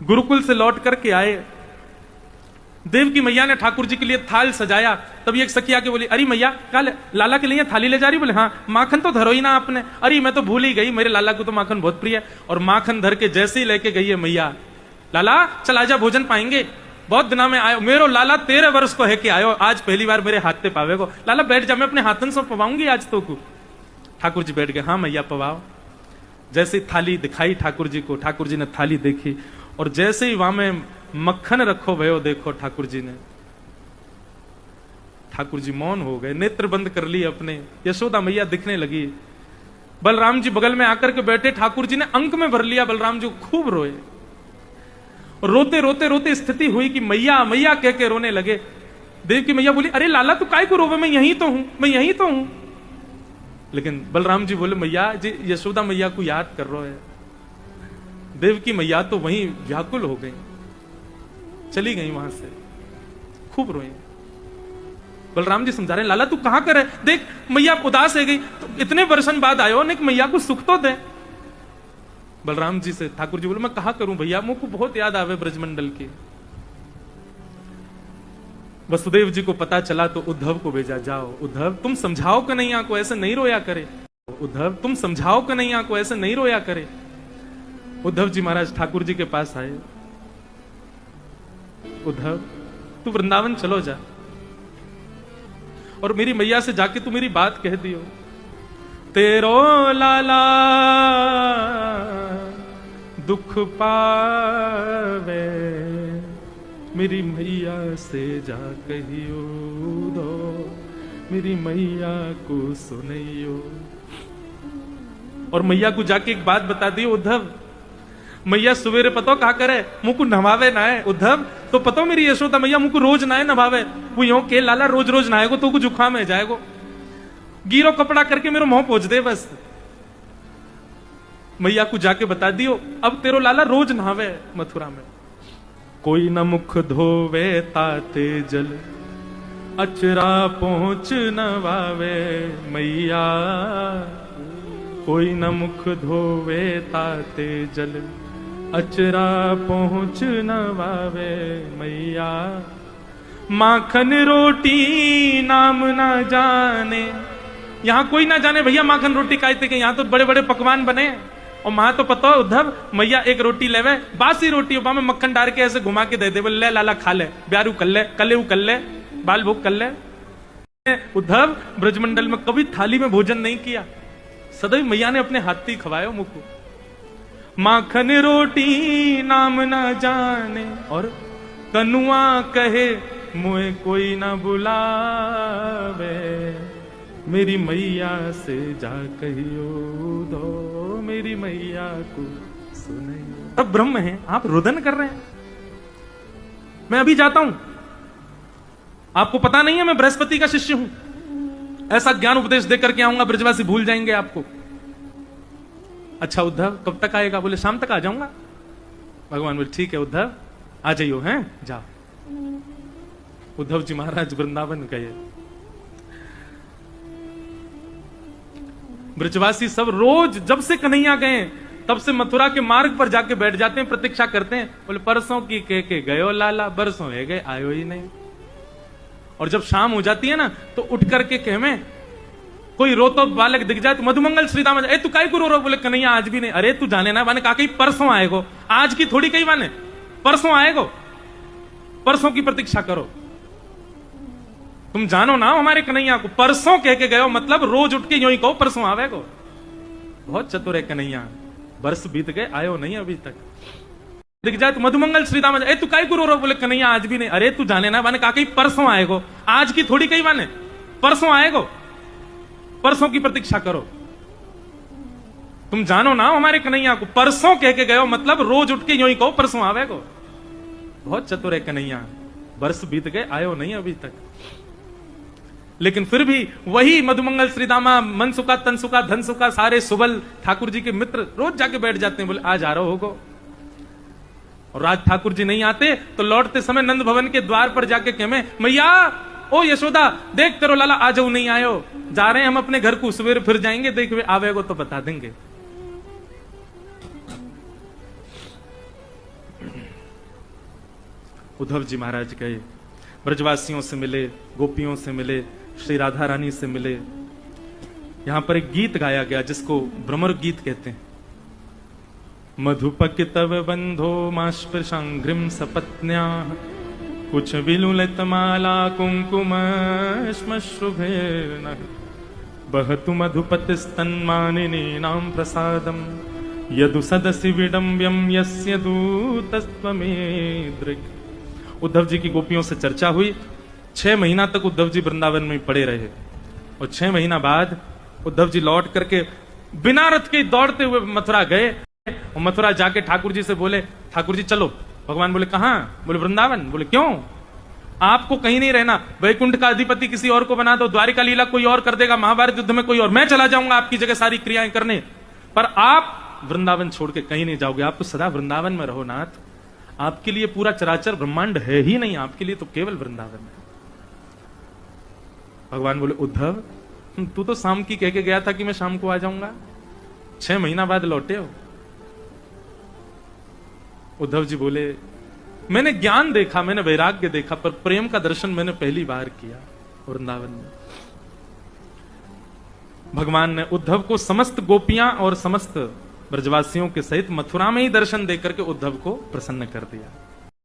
गुरुकुल से लौट करके आए, देव की मैया ने ठाकुर जी के लिए थाल सजाया। तभी एक सखी आके बोली, अरे मैया कल लाला के लिए थाली ले जा रही? बोले हाँ। माखन तो धरो ही ना आपने। अरे मैं तो भूल ही गई, मेरे लाला को तो माखन बहुत प्रिय है। और माखन धर के जैसे ही लेके गई है मैया, लाला चल आजा भोजन पाएंगे, बहुत दिना में आयो, मेरो लाला 13 वर्ष को है कि आयो, आज पहली बार मेरे हाथ पे पावे को। लाला बैठ जा, मैं अपने हाथन से पवाऊंगी आज तो को। ठाकुर जी बैठ गए, हाँ मैया पवाओ। जैसे थाली दिखाई ठाकुर जी को, ठाकुर जी ने थाली देखी, और जैसे ही वहां में मक्खन रखो भयो देखो ठाकुर जी ने, ठाकुर जी मौन हो गए, नेत्र बंद कर लिए अपने। यशोदा मैया दिखने लगी, बलराम जी बगल में आकर के बैठे, ठाकुर जी ने अंक में भर लिया, बलराम जी खूब रोए। रोते रोते रोते स्थिति हुई कि मैया मैया कह के रोने लगे। देव की मैया बोली, अरे लाला तू काय को रोवे, मैं यहीं तो हूं, मैं यहीं तो हूं। लेकिन बलराम जी बोले, मैया जी यशोदा मैया को याद कर रहे है। देव की मैया तो वहीं व्याकुल हो गई, चली गई वहां से, खूब रोई। बलराम जी समझा रहे, लाला तू कहां कर है, देख मैया उदास है गई, तो इतने वर्षन बाद आयो ने, मैया को सुख तो दे। बलराम जी से ठाकुर जी बोले, मैं कहा करूं भैया, मुझको बहुत याद आवे ब्रजमंडल की। वसुदेव जी को पता चला तो उद्धव को भेजा, जाओ उद्धव तुम समझाओ कन्हैया को ऐसे नहीं रोया करे, उद्धव तुम समझाओ कन्हैया को ऐसे नहीं रोया करे। उद्धव जी महाराज ठाकुर जी के पास आए, उद्धव तू वृंदावन चलो जा, और मेरी मैया से जाके तू मेरी बात कह दियो, तेरो लाला दुख पावे, मेरी मैया से जा कहियो दो, मेरी मैया को सुनियो। और मैया को जाके एक बात बता दी, उद्धव मैया सवेरे पतो क्या करे, मुझको नवावे ना है उद्धव, तो पतो मेरी यशोदा मैया मुझको रोज ना है नवावे, वो यो के लाला रोज रोज नहाएगो तो को जुखाम है जाएगो, गीरो कपड़ा करके मेरे मुंह पोंछ दे बस। मैया को जाके बता दियो, अब तेरो लाला रोज नहावे मथुरा में। कोई न मुख धोवे ताते जल, अचरा पहुंच नवावे मैया, कोई न मुख धोवे ताते जल, अचरा पहुंच नवावे मैया। माखन रोटी नाम ना जाने, यहां कोई ना जाने भैया माखन रोटी कहते के, यहां तो बड़े बड़े पकवान बने, और मां तो पता है उद्धव मैया एक रोटी लेवे, बासी रोटी में मक्खन डाल के ऐसे घुमा के दे दे, बोले ले लाला खा ले, ब्यारू कर ले, कले कर ले, बाल भोग कर ले। उद्धव ब्रजमंडल में कभी थाली में भोजन नहीं किया, सदैव मैया ने अपने हाथी खवायो मुझको। माखन रोटी नाम ना जाने, और कनुआ कहे मुझे कोई ना बुलावे, मेरी मैया से जा कहियो दो, मेरी मैया को सुनियो। तब ब्रह्म है, आप रुदन कर रहे हैं। मैं अभी जाता हूं, आपको पता नहीं है मैं बृहस्पति का शिष्य हूं, ऐसा ज्ञान उपदेश देकर के आऊंगा, ब्रजवासी भूल जाएंगे आपको। अच्छा उद्धव कब तक आएगा? बोले शाम तक आ जाऊंगा। भगवान बोले ठीक है उद्धव आ जाइयो, हैं जाओ। उद्धव जी महाराज वृंदावन गए। ब्रजवासी सब रोज जब से कन्हैया गए तब से मथुरा के मार्ग पर जाके बैठ जाते हैं, प्रतीक्षा करते हैं। बोले परसों की कह के गयो लाला, बरसों है गए आयो ही नहीं। और जब शाम हो जाती है ना तो उठ करके कह में कोई रोतो बालक दिख जाए तो मधुमंगल श्रीदाम, ए तू काय को रो रहा? बोले कन्हैया आज भी नहीं। अरे तू जाने ना, मैंने कहा कहीं परसों आएगो, आज की थोड़ी कही माने, परसों आएगो, परसों की प्रतीक्षा करो। तुम जानो ना हमारे कन्हैया को, परसों कह के गयो मतलब रोज उठ के यूं ही कहो परसों आवेगो। बहुत चतुर है कन्हैया, वर्ष बीत गए आयो नहीं अभी तक। दिख जाए तो मधुमंगल श्रीदाम, ए तू काय को रो रहा? बोले कन्हैया आज भी नहीं। अरे तू जाने ना, मैंने कहा कहीं परसों आएगो, आज की थोड़ी कही माने, परसों आएगो, परसों की प्रतीक्षा करो। तुम जानो ना हमारे कन्हैया को, परसों कह के गयो मतलब रोज उठ के यूं ही कहो परसों आवेगो। बहुत चतुर है कन्हैया, वर्ष बीत गए आयो नहीं अभी तक। लेकिन फिर भी वही मधुमंगल श्रीदामा, मन सुखा तन सुखा धन सुखा, सारे सुबल ठाकुर जी के मित्र रोज जाके बैठ जाते हैं। बोले आज आ रहा होगो। और राज ठाकुर जी नहीं आते तो लौटते समय नंद भवन के द्वार पर जाके कहे मैया ओ यशोदा देख तेरो लाला आ जाओ, नहीं आयो, जा रहे हैं हम अपने घर को, सवेरे फिर जाएंगे, देख वे आवेगो तो बता देंगे। उद्धव जी महाराज गए, ब्रजवासियों से मिले, गोपियों से मिले, श्री राधा रानी से मिले। यहां पर एक गीत गाया गया जिसको भ्रमर गीत कहते हैं। मधुपक तव बंधो मास्पृशांघ्रिम सपत्न्या कुछ विलुलित माला कुंकुम श्मश्रुभे बहतु मधुपतिस्तन्मानिनी नाम प्रसादम यदु सदसि विडम्ब्यम यस्य दूतस्त्वमेदृक्। उद्धव जी की गोपियों से चर्चा हुई। 6 महीना तक उद्धव जी वृंदावन में पड़े रहे और 6 महीना बाद उद्धव जी लौट करके बिना रथ के दौड़ते हुए मथुरा गए और मथुरा जाके ठाकुर जी से बोले, ठाकुर जी चलो। भगवान बोले कहां? बोले वृंदावन। बोले क्यों? आपको कहीं नहीं रहना, वैकुंठ का अधिपति किसी और को बना दो, द्वारिका लीला कोई और कर देगा, महाभारत युद्ध में कोई और, मैं चला जाऊंगा आपकी जगह सारी क्रियाएं करने, पर आप वृंदावन छोड़ के कहीं नहीं जाओगे, आप तो सदा वृंदावन में रहो नाथ। आपके लिए पूरा चराचर ब्रह्मांड है ही नहीं, आपके लिए तो केवल वृंदावन है। भगवान बोले उद्धव तू तो शाम की कह के गया था कि मैं शाम को आ जाऊंगा, 6 महीना बाद लौटे हो। उद्धव जी बोले मैंने ज्ञान देखा, मैंने वैराग्य देखा, पर प्रेम का दर्शन मैंने पहली बार किया वृंदावन में। भगवान ने उद्धव को समस्त गोपियां और समस्त ब्रजवासियों के सहित मथुरा में ही दर्शन देकर के उद्धव को प्रसन्न कर दिया।